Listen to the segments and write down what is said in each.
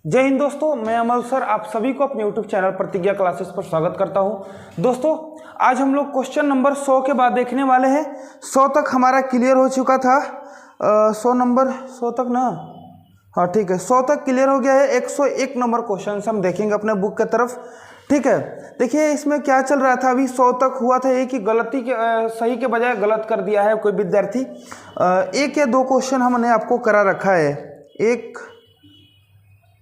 जय हिंद दोस्तों, मैं अमल सर आप सभी को अपने YouTube चैनल प्रतिज्ञा क्लासेस पर स्वागत करता हूं। दोस्तों आज हम लोग क्वेश्चन नंबर 100 के बाद देखने वाले हैं। 100 तक हमारा क्लियर हो चुका था। 100 तक ना, हाँ ठीक है, 100 तक क्लियर हो गया है। 101 नंबर क्वेश्चन हम देखेंगे अपने बुक की तरफ। ठीक है, देखिए इसमें क्या चल रहा था। अभी 100 तक हुआ था, एक ही गलती के सही के बजाय गलत कर दिया है कोई विद्यार्थी। एक या दो क्वेश्चन हमने आपको करा रखा है, एक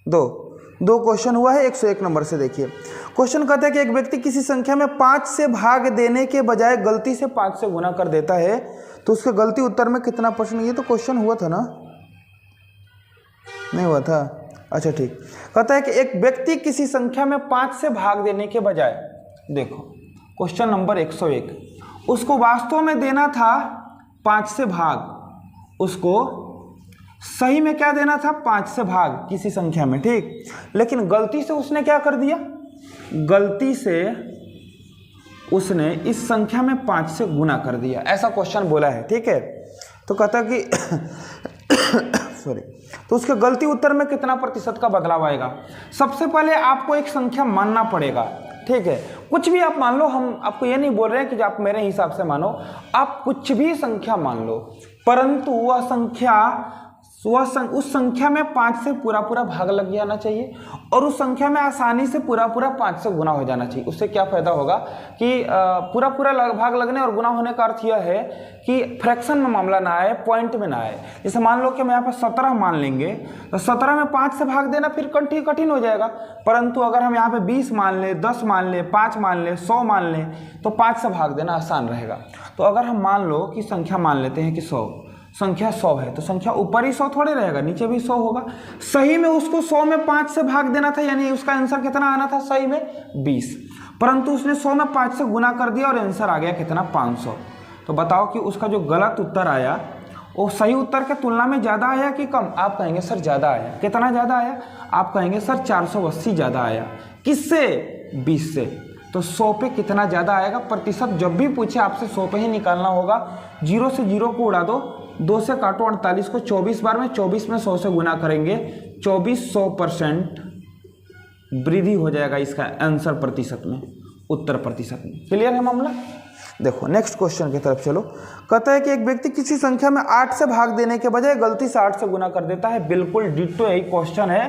दो क्वेश्चन हुआ है 101 नंबर से। देखिए क्वेश्चन कहता है कि एक व्यक्ति किसी संख्या में 5 से भाग देने के बजाय गलती से 5 से गुना कर देता है तो उसके गलती उत्तर में कितना परसेंट। ये तो क्वेश्चन हुआ था ना, नहीं हुआ था? अच्छा ठीक। कहता है कि एक व्यक्ति किसी संख्या में 5 से भाग देने के बजाय, देखो क्वेश्चन नंबर 101, उसको वास्तव में देना था 5 से भाग, उसको सही में क्या देना था 5 से भाग किसी संख्या में, ठीक। लेकिन गलती से उसने क्या कर दिया, गलती से उसने इस संख्या में 5 से गुना कर दिया, ऐसा क्वेश्चन बोला है। ठीक है, तो कहता कि सॉरी, तो उसके गलती उत्तर में कितना प्रतिशत का बदलाव आएगा। सबसे पहले आपको एक संख्या मानना पड़ेगा, ठीक है। कुछ भी आप मान लो, हम आपको ये नहीं बोल रहे हैं कि आप मेरे हिसाब से मानो, आप कुछ भी संख्या मान लो, परंतु वह संख्या उस संख्या में 5 से पूरा भाग लग जाना चाहिए और उस संख्या में आसानी से पूरा 5 से गुना हो जाना चाहिए। उससे क्या फायदा होगा कि पूरा भाग लगने और गुना होने का अर्थ यह है कि फ्रैक्शन में मामला ना आए, पॉइंट में ना आए। जैसे मान लो कि हम यहाँ पे 17 मान लेंगे तो 17 में 5 से भाग देना फिर कठिन हो जाएगा, परंतु अगर हम यहाँ पे 20 मान ले, 10 मान ले, 5 मान ले, 100 मान ले तो 5 से भाग देना आसान रहेगा। तो अगर हम मान लो कि संख्या मान लेते हैं कि 100, संख्या 100 है तो संख्या ऊपर ही 100 थोड़े रहेगा, नीचे भी 100 होगा। सही में उसको 100 में 5 से भाग देना था, यानी उसका आंसर कितना आना था सही में 20, परंतु उसने 100 में 5 से गुना कर दिया और आंसर आ गया कितना 500। तो बताओ कि उसका जो गलत उत्तर आया वो सही उत्तर के तुलना में ज़्यादा आया कि कम। आप कहेंगे सर ज़्यादा आया। कितना ज़्यादा आया? आप कहेंगे सर 480 ज़्यादा आया। किससे? 20 से। तो 100 पे कितना ज़्यादा आएगा प्रतिशत, जब भी पूछे आपसे 100 पे ही निकालना होगा। 0 से 0 को उड़ा दो, 2 से काटो 48 को 24 बार में, 24 में 100 से गुना करेंगे, 2400% वृद्धि हो जाएगा इसका आंसर प्रतिशत में, उत्तर प्रतिशत में। क्लियर है मामला? देखो नेक्स्ट क्वेश्चन की तरफ चलो। कहता है कि एक व्यक्ति किसी संख्या में 8 से भाग देने के बजाय गलती से 8 से गुना कर देता है। बिल्कुल डिट्टो यही क्वेश्चन है,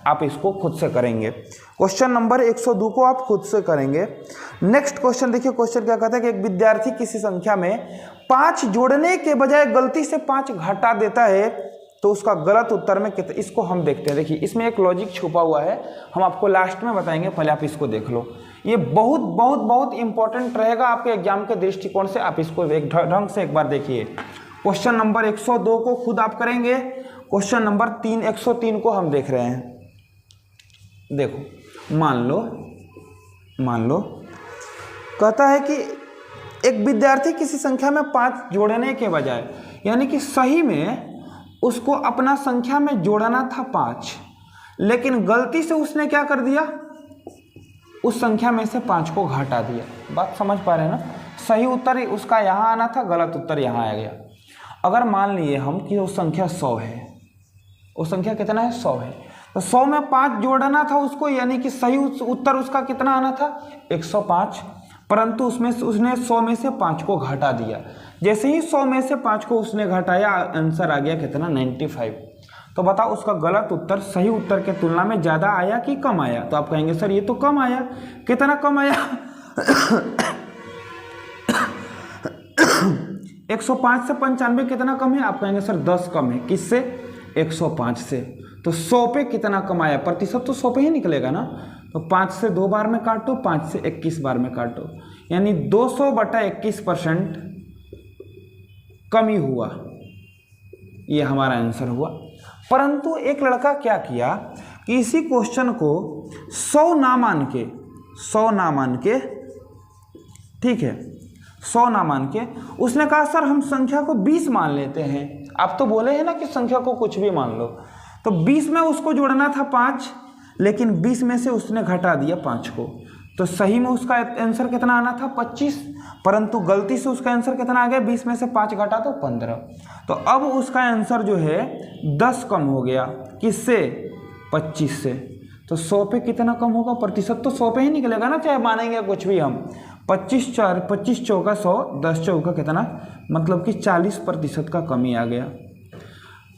आप इसको खुद से करेंगे। क्वेश्चन नंबर 102 को आप खुद से करेंगे। नेक्स्ट क्वेश्चन देखिए, क्वेश्चन क्या कहता है कि एक विद्यार्थी किसी संख्या में 5 जोड़ने के बजाय गलती से 5 घटा देता है तो उसका गलत उत्तर में कितना। इसको हम देखते हैं। देखिए इसमें एक लॉजिक छुपा हुआ है, हम आपको लास्ट में बताएंगे, पहले आप इसको देख लो। ये बहुत इंपॉर्टेंट रहेगा आपके एग्जाम के दृष्टिकोण से। आप इसको एक ढंग से एक बार देखिए। क्वेश्चन नंबर 102 को खुद आप करेंगे, क्वेश्चन नंबर 103 को हम देख रहे हैं। देखो मान लो कहता है कि एक विद्यार्थी किसी संख्या में 5 जोड़ने के बजाय, यानी कि सही में उसको अपना संख्या में जोड़ना था 5, लेकिन गलती से उसने क्या कर दिया, उस संख्या में से 5 को घटा दिया। बात समझ पा रहे हैं ना? सही उत्तर उसका यहाँ आना था, गलत उत्तर यहाँ आ गया। अगर मान लिए हम कि वो संख्या 100 है, वो संख्या कितना है 100 है, तो 100 में 5 जोड़ना था उसको, यानी कि सही उत्तर उसका कितना आना था 105, परंतु उसने 100 में से 5 को घटा दिया। जैसे ही 100 में से 5 को उसने घटाया, आंसर आ गया कितना 95। तो बताओ उसका गलत उत्तर सही उत्तर के तुलना में ज़्यादा आया कि कम आया। तो आप कहेंगे सर ये तो कम आया। कितना कम आया? 105 से 95 कितना कम है? आप कहेंगे सर 10 कम है। किससे? 105 से। तो 100 पे कितना कम आया? प्रतिशत तो 100 पे ही निकलेगा ना। तो 5 से 2 बार में काटो, 5 से 21 बार में काटो, यानी 200/21% कमी हुआ। ये हमारा आंसर हुआ। परंतु एक लड़का क्या किया कि इसी क्वेश्चन को 100 ना मान के, ठीक है, 100 ना मान के उसने कहा सर हम संख्या को 20 मान लेते हैं। आप तो बोले हैं ना कि संख्या को कुछ भी मान लो, तो 20 में उसको जोड़ना था 5, लेकिन 20 में से उसने घटा दिया 5 को, तो सही में उसका आंसर कितना आना था 25, परंतु गलती से उसका आंसर कितना आ गया 20 में से 5 घटा तो 15। तो अब उसका आंसर जो है 10 कम हो गया। किससे? 25 से, तो 100 पे कितना कम होगा, प्रतिशत तो 100 पे ही निकलेगा ना, चाहे मानेंगे कुछ भी हम। 25 चौका 100, 10 चौका कितना, मतलब कि 40% का कमी आ गया।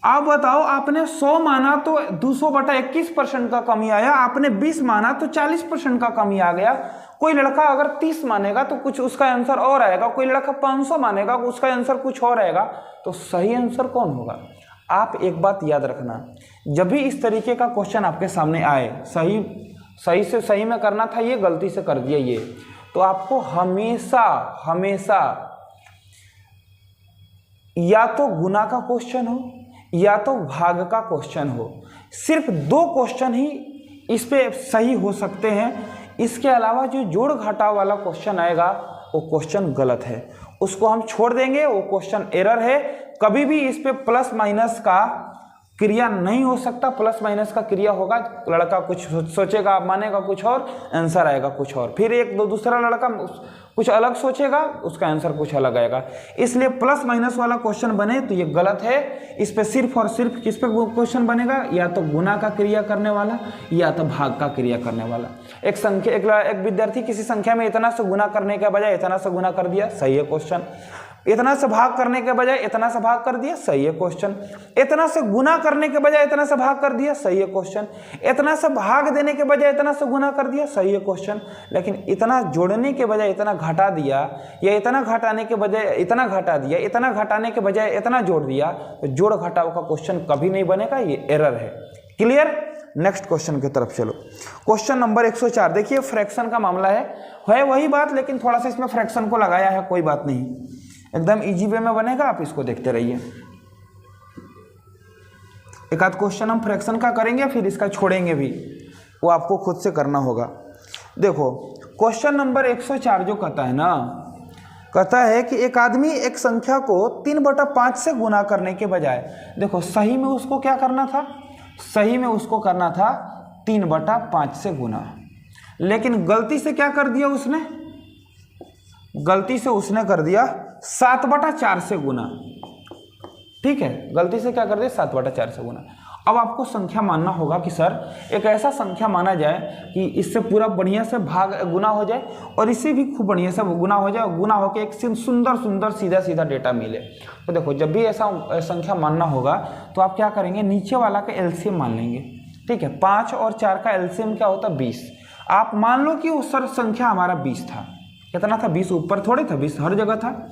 आप बताओ, आपने 100 माना तो 200/21% का कमी आया, आपने 20 माना तो 40% का कमी आ गया। कोई लड़का अगर 30 मानेगा तो कुछ उसका आंसर और आएगा, कोई लड़का 500 मानेगा उसका आंसर कुछ और आएगा। तो सही आंसर कौन होगा? आप एक बात याद रखना, जब भी इस तरीके का क्वेश्चन आपके सामने आए, सही से सही में करना था, ये गलती से कर दिया ये, तो आपको हमेशा हमेशा या तो गुना का क्वेश्चन हो या तो भाग का क्वेश्चन हो, सिर्फ 2 क्वेश्चन ही इस पे सही हो सकते हैं। इसके अलावा जो जोड़ घटाव वाला क्वेश्चन आएगा वो क्वेश्चन गलत है, उसको हम छोड़ देंगे, वो क्वेश्चन एरर है। कभी भी इस पे प्लस माइनस का क्रिया नहीं हो सकता। प्लस माइनस का क्रिया होगा, लड़का कुछ सोचेगा, मानेगा कुछ और, आंसर आएगा कुछ और, फिर दूसरा लड़का कुछ अलग सोचेगा, उसका आंसर कुछ अलग आएगा। इसलिए प्लस माइनस वाला क्वेश्चन बने तो ये गलत है। इस पे सिर्फ और सिर्फ किस पे क्वेश्चन बनेगा, या तो गुना का क्रिया करने वाला या तो भाग का क्रिया करने वाला। एक विद्यार्थी किसी संख्या में इतना से गुना करने के बजाय इतना से गुना कर दिया, सही है क्वेश्चन। इतना से भाग करने के बजाय इतना से भाग कर दिया, सही है क्वेश्चन। इतना से गुना करने के बजाय इतना से भाग कर दिया, सही है क्वेश्चन। इतना से भाग देने के बजाय इतना से गुना कर दिया, सही है क्वेश्चन। लेकिन इतना जोड़ने के बजाय इतना घटा दिया, या इतना घटाने के बजाय इतना घटा दिया, इतना घटाने के बजाय इतना जोड़ दिया, तो जोड़ घटाव का क्वेश्चन कभी नहीं बनेगा, ये एरर है। क्लियर? नेक्स्ट क्वेश्चन की तरफ चलो। क्वेश्चन नंबर 104, देखिए फ्रैक्शन का मामला है वही बात, लेकिन थोड़ा सा इसमें फ्रैक्शन को लगाया है, कोई बात नहीं, एकदम इजी वे में बनेगा, आप इसको देखते रहिए। एक आध क्वेश्चन हम फ्रैक्शन का करेंगे, फिर इसका छोड़ेंगे भी, वो आपको खुद से करना होगा। देखो क्वेश्चन नंबर 104 जो कहता है ना, कहता है कि एक आदमी एक संख्या को 3/5 से गुना करने के बजाय, देखो सही में उसको क्या करना था, सही में उसको करना था 3/5 से गुना, लेकिन गलती से क्या कर दिया उसने, गलती से उसने कर दिया 7/4 से गुना। ठीक है, गलती से क्या कर दिया, 7/4 से गुना। अब आपको संख्या मानना होगा कि सर एक ऐसा संख्या माना जाए कि इससे पूरा बढ़िया से भाग गुना हो जाए और इससे भी खूब बढ़िया से गुना हो जाए, गुना होकर एक सुंदर सुंदर सीधा सीधा डेटा मिले। तो देखो जब भी ऐसा संख्या मानना होगा तो आप क्या करेंगे, नीचे वाला का एलसीएम मान लेंगे। ठीक है, 5 और 4 का एलसीएम क्या होता है, 20। आप मान लो कि उस संख्या हमारा 20 था, कितना था, 20, ऊपर थोड़े था, 20 हर जगह था।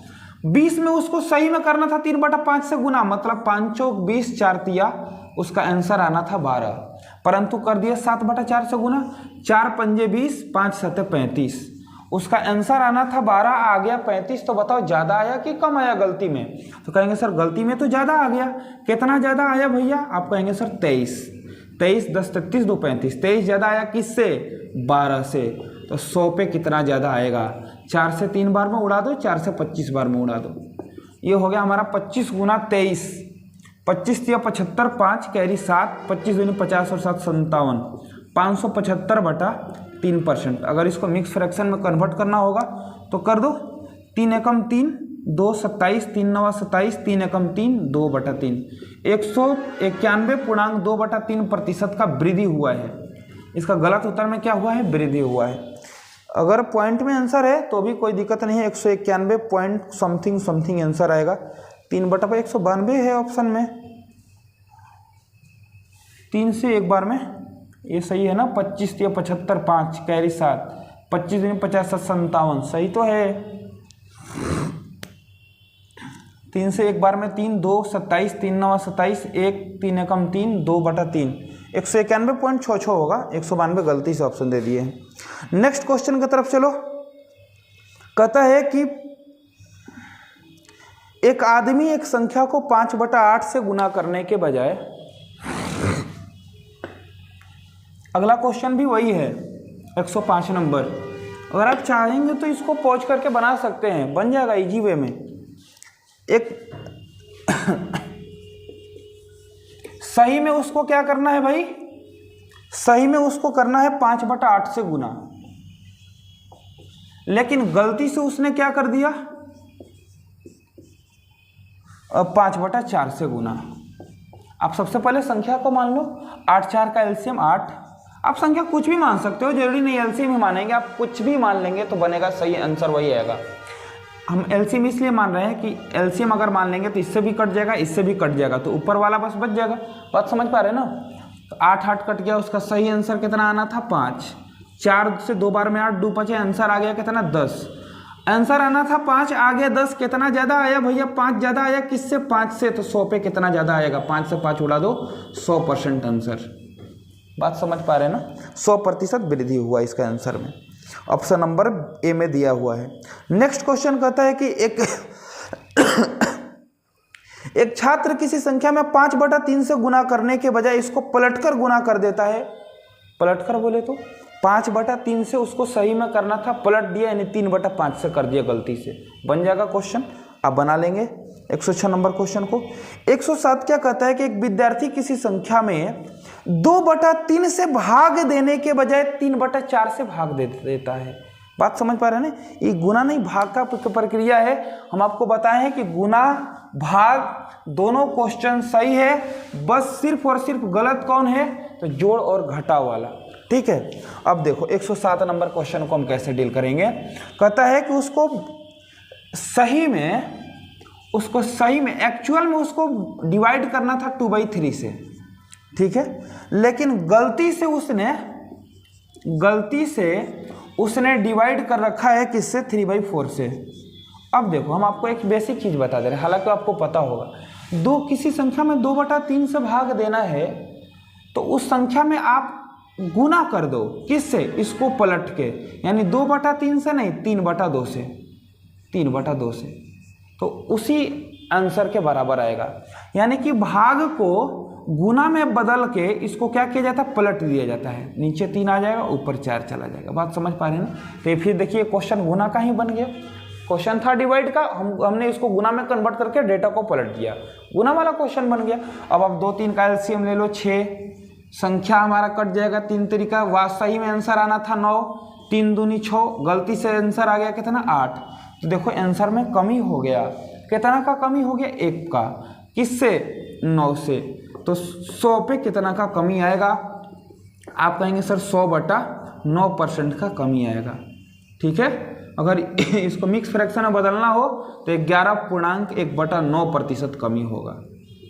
20 में उसको सही में करना था 3/5 से गुना, मतलब 5 चौक 20, 4 तिया, उसका आंसर आना था 12, परंतु कर दिया 7/4 से गुना। 4 पंजे 20, 5 सते 35, उसका आंसर आना था 12, आ गया 35। तो बताओ ज़्यादा आया कि कम आया गलती में? तो कहेंगे सर गलती में तो ज़्यादा आ गया। कितना ज़्यादा आया भैया? आप कहेंगे सर 23। 23 10 33 2 35, 23 ज़्यादा आया किससे, 12 से। तो 100 पे कितना ज़्यादा आएगा, 4 से 3 बार में उड़ा दो, 4 से 25 बार में उड़ा दो। ये हो गया हमारा 25 गुना 23, 25 या 75, 5 कैरी 7, 25 दूनी 50 और 7 57, 575/3%। अगर इसको मिक्स फ्रैक्शन में कन्वर्ट करना होगा तो कर दो, 3 एकम 3, 2 27, 3 9 27, 3 एकम 3, 2/3, 191.2/3% का वृद्धि हुआ है। इसका गलत उत्तर में क्या हुआ है, वृद्धि हुआ है। अगर पॉइंट में आंसर है तो भी कोई दिक्कत नहीं है, 191 पॉइंट समथिंग आंसर आएगा। 3/192 है ऑप्शन में, 3 से एक बार में, ये सही है ना। 25 या 75, 5 कैरी 7, 25 दूनी 50 7 57, सही तो है। 3 से एक बार में 3, 2 27, 3 9 27, 1 3 एकम 3, 2/3, 191.66 होगा, 192 गलती से ऑप्शन दे दिए हैं। नेक्स्ट क्वेश्चन की तरफ चलो। कहता है कि एक आदमी एक संख्या को 5/8 से गुना करने के बजाय, अगला क्वेश्चन भी वही है 105 नंबर। अगर आप चाहेंगे तो इसको पॉज करके बना सकते हैं, बन जाएगा इजी वे में। एक सही में उसको क्या करना है भाई, सही में उसको करना है 5/8 से गुना, लेकिन गलती से उसने क्या कर दिया, 5/4 से गुना। आप सबसे पहले संख्या को मान लो, 8 4 का एलसीएम 8। आप संख्या कुछ भी मान सकते हो, जरूरी नहीं एलसीएम ही मानेंगे, आप कुछ भी मान लेंगे तो बनेगा, सही आंसर वही आएगा। हम एलसीएम इसलिए मान रहे हैं कि एलसीएम अगर मान लेंगे तो इससे भी कट जाएगा, इससे भी कट जाएगा, तो ऊपर वाला बस बच जाएगा। बात समझ पा रहे हैं ना? तो 8 8 कट गया, उसका सही आंसर कितना आना था 5। 4 से 2 बार में 8 2 5 आंसर आ गया कितना 10। आंसर आना था 5, आ गया 10। कितना ज़्यादा आया भैया? 5 ज़्यादा आया। किससे? 5 से। तो 100 पे कितना ज़्यादा आएगा? 5 से 5 उड़ा दो, 100% आंसर। बात समझ पा रहे हैं ना? 100% वृद्धि हुआ इसका आंसर में। ऑप्शन नंबर ए में दिया हुआ है। नेक्स्ट क्वेश्चन कहता है कि एक छात्र किसी संख्या में 5/3 से गुना करने के बजाय इसको पलटकर गुना कर देता है। पलटकर बोले तो 5/3 से उसको सही में करना था, पलट दिया, यानी 3/5 से कर दिया गलती से। बन जाएगा क्वेश्चन, आप बना लेंगे 106 नंबर क्वेश्चन को। 107 क्या कहता है कि एक विद्यार्थी किसी संख्या में 2/3 से भाग देने के बजाय 3/4 से भाग दे देता है। बात समझ पा रहे हैं ना? ये गुना नहीं भाग का प्रक्रिया है। हम आपको बताए हैं कि गुना भाग दोनों क्वेश्चन सही है, बस सिर्फ और सिर्फ गलत कौन है? तो जोड़ और घटा वाला। ठीक है, अब देखो 107 नंबर क्वेश्चन को हम कैसे डील करेंगे। कहता है कि उसको सही में एक्चुअल में उसको डिवाइड करना था 2/3 से, ठीक है, लेकिन गलती से उसने डिवाइड कर रखा है किससे? 3/4 से। अब देखो हम आपको एक बेसिक चीज बता दे रहे हैं, हालांकि आपको पता होगा। किसी संख्या में 2/3 से भाग देना है तो उस संख्या में आप गुना कर दो, किससे? इसको पलट के, यानी 2/3 से नहीं, 3/2 से। 3/2 से तो उसी आंसर के बराबर आएगा। यानी कि भाग को गुना में बदल के इसको क्या किया जाता है? पलट दिया जाता है। नीचे 3 आ जाएगा, ऊपर 4 चला जाएगा। बात समझ पा रहे हैं ना? तो फिर देखिए क्वेश्चन गुना का ही बन गया। क्वेश्चन था डिवाइड का, हमने इसको गुना में कन्वर्ट करके डेटा को पलट दिया, गुना वाला क्वेश्चन बन गया। अब आप 2 3 का एलसीएम ले लो, 6 संख्या हमारा कट जाएगा 3 तरीका। सही में आंसर आना था 9, 3 दूनी 6, गलती से आंसर आ गया कितना 8। तो देखो आंसर में कमी हो गया। कितना का कमी हो गया? 1 का। किससे? 9 से। तो 100 पे कितना का कमी आएगा? आप कहेंगे सर 100/9% का कमी आएगा। ठीक है, अगर इसको मिक्स फ्रैक्शन में बदलना हो तो 11.1/9% कमी होगा।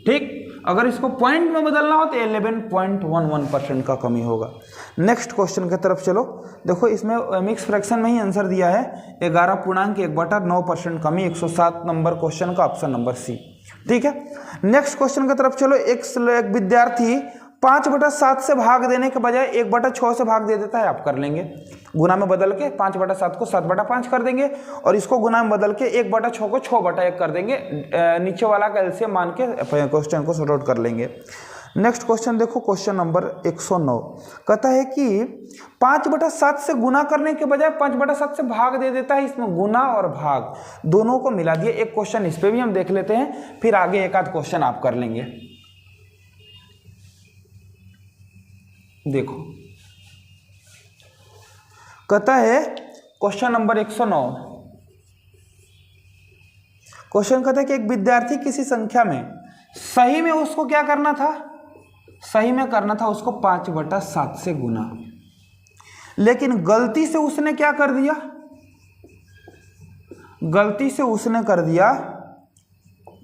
ठीक, अगर इसको पॉइंट में बदलना हो तो 11.11% का कमी होगा। नेक्स्ट क्वेश्चन की तरफ चलो। देखो इसमें मिक्स फ्रैक्शन में ही आंसर दिया है, 11.1/9% कमी। 107 नंबर क्वेश्चन का ऑप्शन नंबर सी। ठीक है, नेक्स्ट क्वेश्चन की तरफ चलो। एक विद्यार्थी 5/7 से भाग देने के बजाय 1/6 से भाग दे देता है। आप कर लेंगे गुना में बदल के, 5/7 को 7/5 कर देंगे और इसको गुना में बदल के 1/6 को 6/1 कर देंगे। नीचे वाला का एलसीएम मान के क्वेश्चन को सॉर्ट आउट कर लेंगे। नेक्स्ट क्वेश्चन देखो, क्वेश्चन नंबर 109 कहता है कि 5/7 से गुना करने के बजाय 5/7 से भाग दे देता है। इसमें गुना और भाग दोनों को मिला दिए। एक क्वेश्चन इस पे भी हम देख लेते हैं, फिर आगे एक आध क्वेश्चन आप कर लेंगे। देखो कहता है क्वेश्चन नंबर 109, क्वेश्चन कहता है कि एक विद्यार्थी किसी संख्या में सही में उसको क्या करना था? सही में करना था उसको 5/7 से गुना, लेकिन गलती से उसने क्या कर दिया? गलती से उसने कर दिया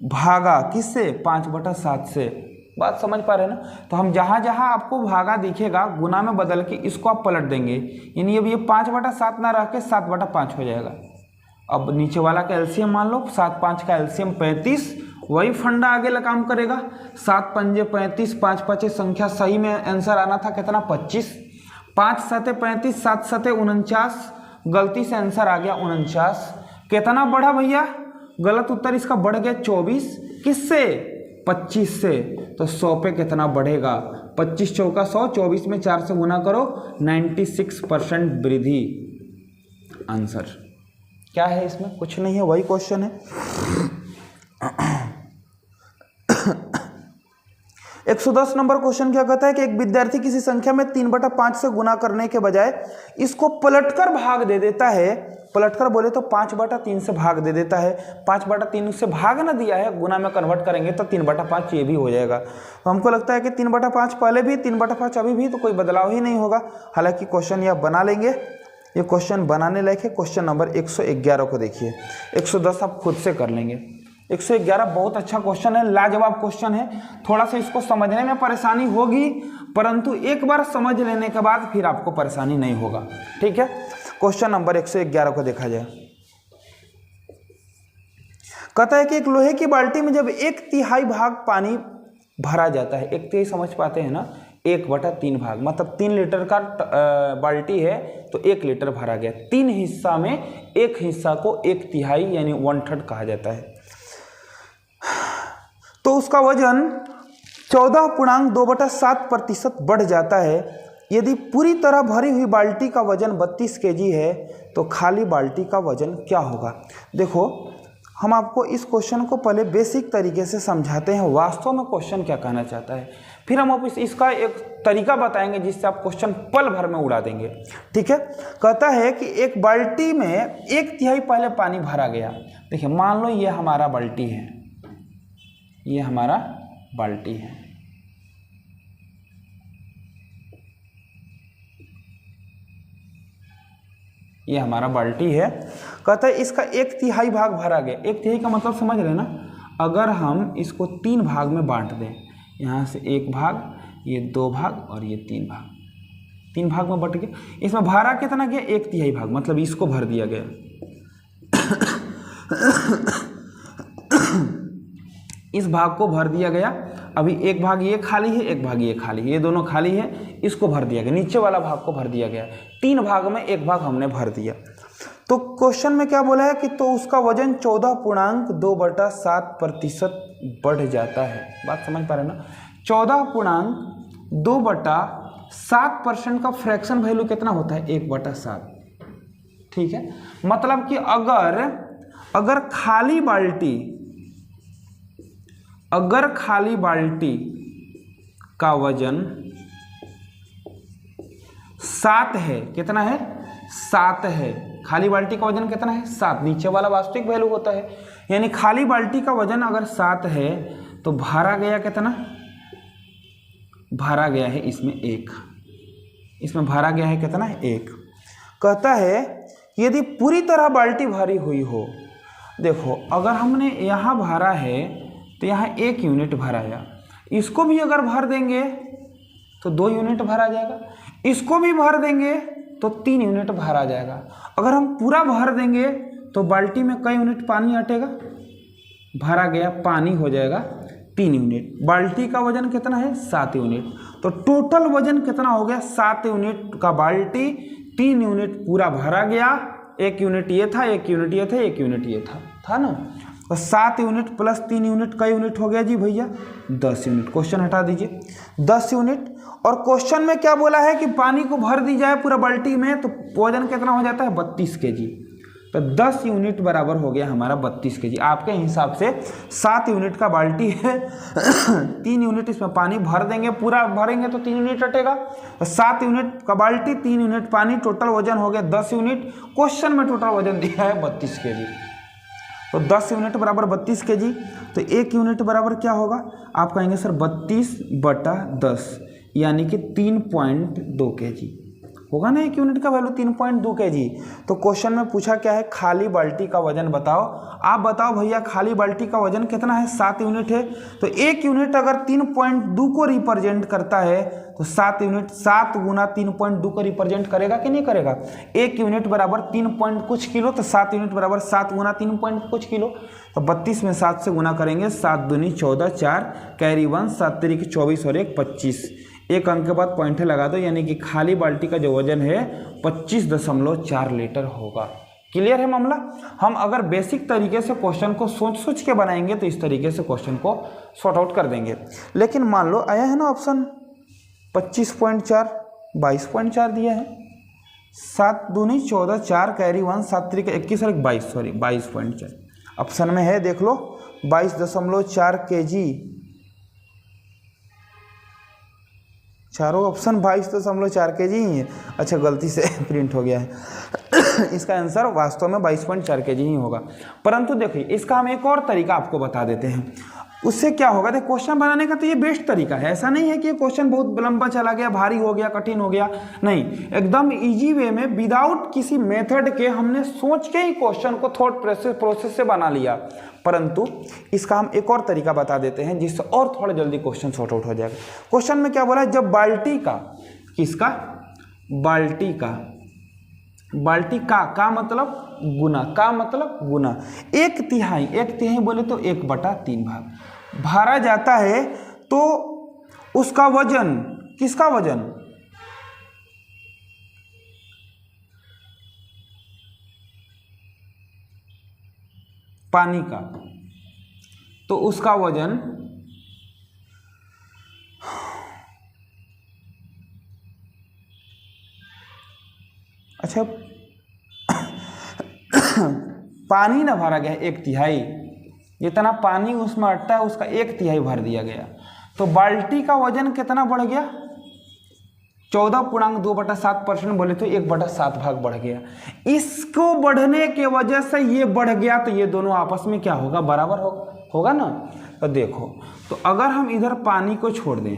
भागा। किससे? 5/7 से। बात समझ पा रहे हैं ना? तो हम जहां जहां आपको भागा दिखेगा गुना में बदल के इसको आप पलट देंगे, यानी अब ये 5/7 ना रह के 7/5 हो जाएगा। अब नीचे वाला का एलसीएम मान लो, 7 5 का एलसीएम 35, वही फंडा आगे लगा काम करेगा। 7 पंजे 35, 5 5 संख्या सही में आंसर आना था कितना? 25। 5 7 35, 7 7 49, गलती से आंसर आ गया 49। कितना बढ़ा भैया? गलत उत्तर इसका बढ़ गया 24। किससे? 25 से। तो 100 पे कितना बढ़ेगा? 25 चौका 100, 24 में 4 से गुना करो, 96% वृद्धि। आंसर क्या है इसमें? कुछ नहीं है, वही क्वेश्चन है। 110 नंबर क्वेश्चन क्या कहता है कि एक विद्यार्थी किसी संख्या में 3/5 से गुना करने के बजाय इसको पलटकर भाग दे देता है। पलटकर बोले तो 5/3 से भाग दे देता है। 5/3 से भाग ना दिया है, गुना में कन्वर्ट करेंगे तो 3/5 ये भी हो जाएगा। तो हमको लगता है कि 3/5 पहले भी, 3/5 अभी भी, तो कोई बदलाव ही नहीं होगा। हालांकि क्वेश्चन यह बना लेंगे, ये क्वेश्चन बनाने लायक है। क्वेश्चन नंबर 111 को देखिए, 110 आप खुद से कर लेंगे। 111 बहुत अच्छा क्वेश्चन है, लाजवाब क्वेश्चन है। थोड़ा सा इसको समझने में परेशानी होगी, परंतु एक बार समझ लेने के बाद फिर आपको परेशानी नहीं होगा। ठीक है, क्वेश्चन नंबर 111 को देखा जाए। कहता है कि एक लोहे की बाल्टी में जब 1/3 भाग पानी भरा जाता है, 1/3 समझ पाते हैं ना, 1/3 भाग मतलब 3 लीटर का बाल्टी है तो 1 लीटर भरा गया। 3 हिस्सा में 1 हिस्सा को 1/3 यानी 1/3 कहा जाता है। तो उसका वजन 14.2/7% बढ़ जाता है। यदि पूरी तरह भरी हुई बाल्टी का वजन 32 kg है तो खाली बाल्टी का वजन क्या होगा। देखो, हम आपको इस क्वेश्चन को पहले बेसिक तरीके से समझाते हैं, वास्तव में क्वेश्चन क्या कहना चाहता है, फिर हम आप इसका एक तरीका बताएंगे जिससे आप क्वेश्चन पल भर में उड़ा देंगे। ठीक है, कहता है कि एक बाल्टी में 1/3 पहले पानी भरा गया। देखिए, मान लो ये हमारा बाल्टी है, ये हमारा बाल्टी है। ये हमारा बाल्टी है। कहता है इसका 1/3 भाग भरा गया। 1/3 का मतलब समझ रहे ना, अगर हम इसको 3 भाग में बांट दें, यहाँ से 1 भाग, ये 2 भाग और ये 3 भाग, 3 भाग में बट गया। इसमें भरा कितना गया, 1/3 भाग, मतलब इसको भर दिया गया। इस भाग को भर दिया गया। अभी 1 भाग ये खाली है, 1 भाग ये खाली है, ये दोनों खाली है, इसको भर दिया गया। नीचे वाला भाग को भर दिया गया। 3 भाग में 1 भाग हमने भर दिया। तो क्वेश्चन में क्या बोला है कि तो उसका वजन 14.2/7% बढ़ जाता है। बात समझ पा रहे ना, 14.2/7% का फ्रैक्शन वैल्यू कितना होता है, 1/7। ठीक है, मतलब कि अगर खाली बाल्टी का वजन 7 है, कितना है, 7 है। खाली बाल्टी का वजन कितना है, 7। नीचे वाला वास्तविक वैल्यू होता है, यानी खाली बाल्टी का वजन अगर 7 है तो भरा गया कितना, भरा गया है इसमें 1, इसमें भरा गया है कितना, 1। कहता है यदि पूरी तरह बाल्टी भरी हुई हो, देखो अगर हमने यहाँ भरा है तो यहाँ 1 यूनिट भराया, इसको भी अगर भर देंगे तो 2 यूनिट भरा जाएगा, इसको भी भर देंगे तो 3 यूनिट भरा जाएगा। अगर हम पूरा भर देंगे तो बाल्टी में कई यूनिट पानी अटेगा, भरा गया पानी हो जाएगा 3 यूनिट। बाल्टी का वजन कितना है, 7 यूनिट। तो टोटल वजन कितना हो गया, 7 यूनिट का बाल्टी, 3 यूनिट पूरा भरा गया, 1 यूनिट ये था, 1 यूनिट ये था, 1 यूनिट ये था ना। तो 7 यूनिट प्लस 3 यूनिट का यूनिट हो गया जी भैया 10 यूनिट। क्वेश्चन हटा दीजिए, 10 यूनिट। और क्वेश्चन में क्या बोला है कि पानी को भर दी जाए पूरा बाल्टी में तो वजन कितना हो जाता है, 32 kg। तो 10 यूनिट बराबर हो गया हमारा 32 kg। आपके हिसाब से 7 यूनिट का बाल्टी है, 3 यूनिट इसमें पानी भर देंगे, पूरा भरेंगे तो 3 यूनिट अटेगा। तो 7 यूनिट का बाल्टी, 3 यूनिट पानी, टोटल वजन हो गया 10 यूनिट। क्वेश्चन में टोटल वजन दिया है 32 kg। तो 10 यूनिट बराबर 32 kg। तो 1 यूनिट बराबर क्या होगा, आप कहेंगे सर 32/10 यानी कि 3.2 kg होगा ना। 1 यूनिट का वैल्यू 3.2 kg। तो क्वेश्चन में पूछा क्या है, खाली बाल्टी का वजन बताओ। आप बताओ भैया खाली बाल्टी का वजन कितना है, 7 यूनिट है। तो 1 यूनिट अगर 3.2 को रिप्रेजेंट करता है तो 7 यूनिट 7 गुना 3.2 को रिप्रेजेंट करेगा कि नहीं करेगा। 1 यूनिट बराबर 3 पॉइंट कुछ किलो, तो 7 यूनिट बराबर 7 गुना 3 पॉइंट कुछ किलो। तो 32 में 7 से गुना करेंगे, 7 दूनी 14, 4 कैरी 1, 7 तरीके 24 और 1 25। एक अंक के बाद पॉइंट लगा दो, यानी कि खाली बाल्टी का जो वजन है 25.4 लीटर होगा। क्लियर है मामला। हम अगर बेसिक तरीके से क्वेश्चन को सोच के बनाएंगे तो इस तरीके से क्वेश्चन को सॉर्ट आउट कर देंगे। लेकिन मान लो आया है ना ऑप्शन 25.4, 22.4 दिया है, 7 दूनी 14, 4 कैरी 1, 7 तरीके 21 और 22, सॉरी 22.4 ऑप्शन में है, देख लो 22.4 kg चारों ऑप्शन 22.4 kg ही है। अच्छा गलती से प्रिंट हो गया है। इसका आंसर वास्तव में 22.4 kg ही होगा। परंतु देखिए इसका हम एक और तरीका आपको बता देते हैं, उससे क्या होगा। देखिए क्वेश्चन बनाने का तो ये बेस्ट तरीका है, ऐसा नहीं है कि क्वेश्चन बहुत लंबा चला गया, भारी हो गया, कठिन हो गया, नहीं, एकदम इजी वे में विदाउट किसी मेथड के हमने सोच के ही क्वेश्चन को थॉट प्रोसेस से बना लिया। परंतु इसका हम एक और तरीका बता देते हैं जिससे और थोड़ा जल्दी क्वेश्चन सॉर्ट आउट हो जाएगा। क्वेश्चन में क्या बोला है, जब बाल्टी का, किसका, बाल्टी का, बाल्टी का मतलब गुना, का मतलब गुना, 1/3 बोले तो 1/3 भाग भरा जाता है, तो उसका वजन, किसका वजन, पानी का, तो उसका वजन अच्छा पानी ना भरा गया 1/3, जितना पानी उसमें अटता है उसका 1/3 भर दिया गया, तो बाल्टी का वजन कितना बढ़ गया, 14.2/7% बोले तो 1/7 भाग बढ़ गया। इसको बढ़ने के वजह से ये बढ़ गया, तो ये दोनों आपस में क्या होगा, बराबर होगा ना। तो देखो, तो अगर हम इधर पानी को छोड़ दें,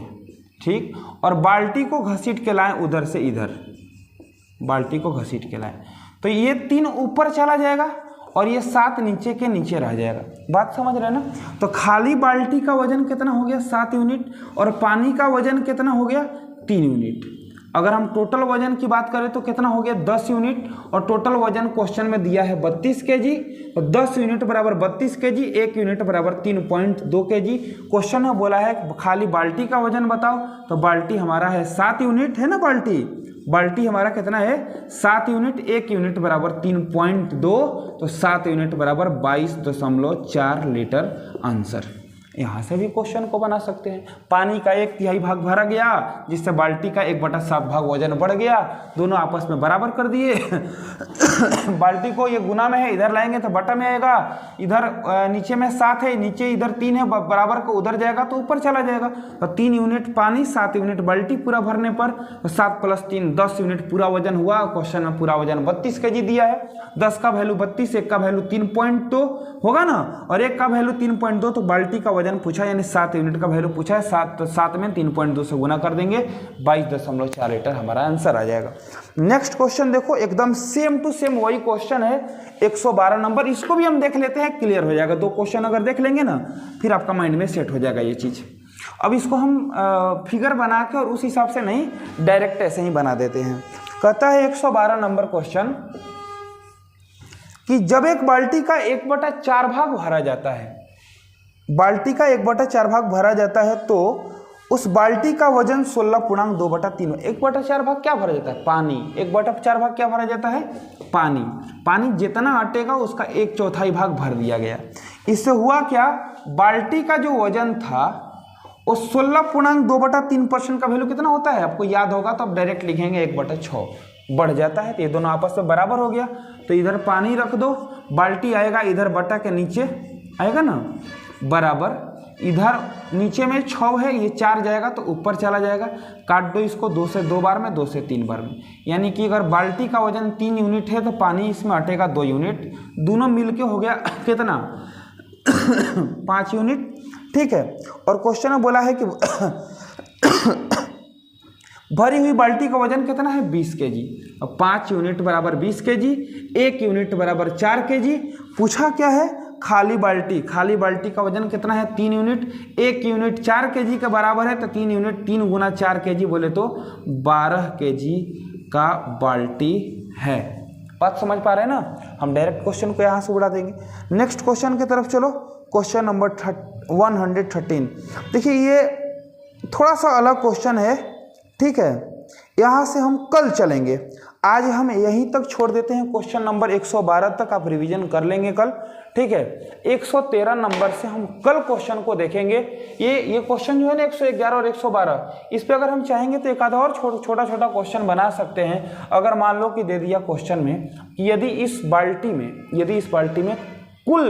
ठीक, और बाल्टी को घसीट के लाएं उधर से इधर, बाल्टी को घसीट के लाएं, तो ये 3 ऊपर चला जाएगा और ये 7 नीचे के नीचे रह जाएगा। बात समझ रहे हैं ना। तो खाली बाल्टी का वजन कितना हो गया, 7 यूनिट, और पानी का वजन कितना हो गया, 3 यूनिट। अगर हम टोटल वजन की बात करें तो कितना हो गया, 10 यूनिट, और टोटल वजन क्वेश्चन में दिया है 32 kg, तो 10 यूनिट बराबर 32 kg, 1 यूनिट बराबर 3.2 kg। क्वेश्चन में बोला है खाली बाल्टी का वजन बताओ, तो बाल्टी हमारा है 7 यूनिट है ना, बाल्टी हमारा कितना है, 7 यूनिट, 1 यूनिट बराबर 3.2, तो 7 यूनिट बराबर 22.4 लीटर आंसर। यहाँ से भी क्वेश्चन को बना सकते हैं। पानी का 1/3 भाग भरा गया, जिससे बाल्टी का 1/7 भाग वजन बढ़ गया, दोनों आपस में बराबर कर दिए। बाल्टी को ये गुना में है, इधर लाएंगे तो बटा में आएगा, इधर नीचे में 7 है, नीचे इधर 3 है, बराबर को उधर जाएगा तो ऊपर चला जाएगा। तो 3 यूनिट पानी, 7 यूनिट बाल्टी, पूरा भरने पर 7 + 3 10 यूनिट पूरा वजन हुआ। क्वेश्चन में पूरा वजन 32 kg दिया है, 10 का वैल्यू 32, 1 का वैल्यू 3.2 होगा ना, और 1 का वैल्यू 3.2, तो बाल्टी का वजन पूछा, यानी 7 यूनिट का वैल्यू पूछा है, 7 में 3.2 से गुना कर देंगे, 22.4 लीटर हमारा आंसर आ जाएगा। नेक्स्ट क्वेश्चन देखो, एकदम सेम टू सेम वही क्वेश्चन है, 112 नंबर, इसको भी हम देख लेते हैं, क्लियर हो जाएगा। 2 क्वेश्चन अगर देख लेंगे ना, फिर आपका माइंड में सेट हो जाएगा ये चीज। अब इसको हम फिगर बना के और उस हिसाब से नहीं, डायरेक्ट ऐसे ही बना देते हैं। कहता है 112 नंबर क्वेश्चन कि जब एक बाल्टी का 1/4 भाग भरा जाता है, बाल्टी का 1/4 भाग भरा जाता है, तो उस बाल्टी का वजन 16.2/3। 1/4 भाग क्या भरा जाता है, पानी। 1/4 भाग क्या भरा जाता है, पानी जितना अटेगा उसका 1/4 भाग भर दिया गया। इससे हुआ क्या, बाल्टी का जो वजन था वो 16.2/3% का वैल्यू कितना होता है, आपको याद होगा तो आप डायरेक्ट लिखेंगे 1/6 बढ़ जाता है, तो ये दोनों आपस में बराबर हो गया। तो इधर पानी रख दो, बाल्टी आएगा इधर बटा के नीचे आएगा ना, बराबर, इधर नीचे में 6 है, ये 4 जाएगा तो ऊपर चला जाएगा। काट दो इसको, 2 से 2 बार में, 2 से 3 बार में, यानी कि अगर बाल्टी का वजन 3 यूनिट है तो पानी इसमें अटेगा 2 यूनिट, दोनों मिलके हो गया कितना 5 यूनिट, ठीक है। और क्वेश्चन में बोला है कि भरी हुई बाल्टी का वजन कितना है, 20 kg। अब 5 यूनिट बराबर 20 kg, 1 यूनिट बराबर 4 kg। पूछा क्या है, खाली बाल्टी का वजन कितना है, 3 यूनिट, 1 यूनिट 4 kg के बराबर है, तो 3 यूनिट 3 गुना 4 kg बोले तो 12 kg का बाल्टी है। बात समझ पा रहे हैं ना। हम डायरेक्ट क्वेश्चन को यहाँ से उड़ा देंगे। नेक्स्ट क्वेश्चन की तरफ चलो, क्वेश्चन नंबर 113। देखिए ये थोड़ा सा अलग क्वेश्चन है, ठीक है। यहाँ से हम कल चलेंगे, आज हम यहीं तक छोड़ देते हैं। क्वेश्चन नंबर 112 तक आप रिवीजन कर लेंगे कल, ठीक है। 113 नंबर से हम कल क्वेश्चन को देखेंगे। ये क्वेश्चन जो है ना 111 और 112, इस पे अगर हम चाहेंगे तो एक आधा और छोटा छोटा क्वेश्चन बना सकते हैं। अगर मान लो कि दे दिया क्वेश्चन में कि यदि इस बाल्टी में कुल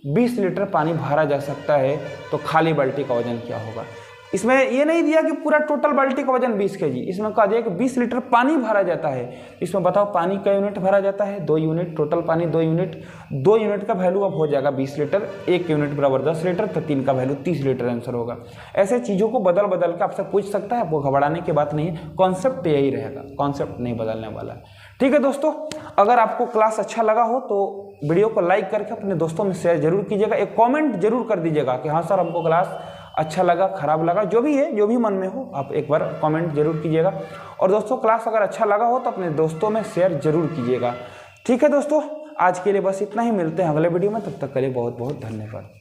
20 लीटर पानी भरा जा सकता है तो खाली बाल्टी का वजन क्या होगा। इसमें ये नहीं दिया कि पूरा टोटल बाल्टी का वजन 20 kg, इसमें कहा दिया कि 20 लीटर पानी भरा जाता है। इसमें बताओ पानी का यूनिट भरा जाता है 2 यूनिट, टोटल पानी 2 यूनिट, 2 यूनिट का वैल्यू अब हो जाएगा 20 लीटर, 1 यूनिट बराबर 10 लीटर, तो 3 का वैल्यू 30 लीटर आंसर होगा। ऐसे चीज़ों को बदल बदल के आपसे पूछ सकता है, आपको घबराने की बात नहीं है, कॉन्सेप्ट यही रहेगा, कॉन्सेप्ट नहीं बदलने वाला है। ठीक है दोस्तों, अगर आपको क्लास अच्छा लगा हो तो वीडियो को लाइक करके अपने दोस्तों में शेयर जरूर कीजिएगा, एक कमेंट जरूर कर दीजिएगा कि हाँ सर हमको क्लास अच्छा लगा, खराब लगा, जो भी है, जो भी मन में हो आप एक बार कमेंट जरूर कीजिएगा। और दोस्तों क्लास अगर अच्छा लगा हो तो अपने दोस्तों में शेयर जरूर कीजिएगा। ठीक है दोस्तों, आज के लिए बस इतना ही, मिलते हैं अगले वीडियो में, तब तक के लिए बहुत बहुत धन्यवाद।